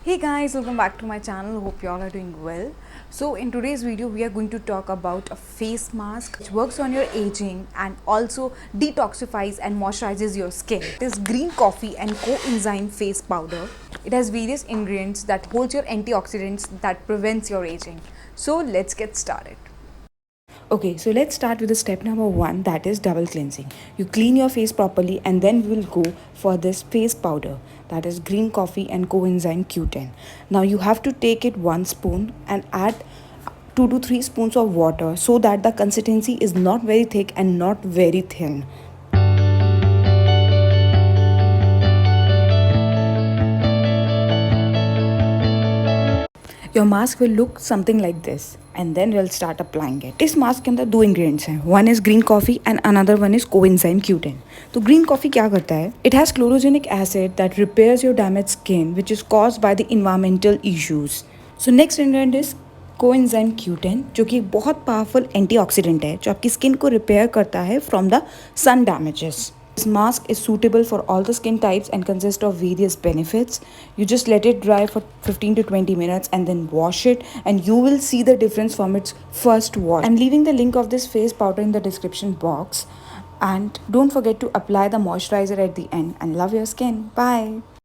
Hey guys, welcome back to my channel. Hope you all are doing well. So in today's video we are going to talk about a face mask which works on your aging and also detoxifies and moisturizes your skin. It is green coffee and coenzyme face powder. It has various ingredients that holds your antioxidants that prevents your aging. So let's get started. Okay, so let's start with the step number 1, that is double cleansing. You clean your face properly and then we will go for this face powder, that is green coffee and coenzyme Q10. Now you have to take it 1 spoon and add 2 to 3 spoons of water so that the consistency is not very thick and not very thin. Your mask will look something like this and then we'll start applying it. इस mask के अंदर 2 ingredients हैं. One is green coffee and another one is coenzyme Q10. तो green coffee क्या करता है? It has chlorogenic acid that repairs your damaged skin which is caused by the environmental issues. So next ingredient is coenzyme Q10 जो कि एक बहुत powerful antioxidant है जो आपकी स्किन को रिपेयर करता है from the sun damages. This mask is suitable for all the skin types and consists of various benefits. You just let it dry for 15 to 20 minutes and then wash it and you will see the difference from its first wash. I'm leaving the link of this face powder in the description box and don't forget to apply the moisturizer at the end and love your skin. Bye.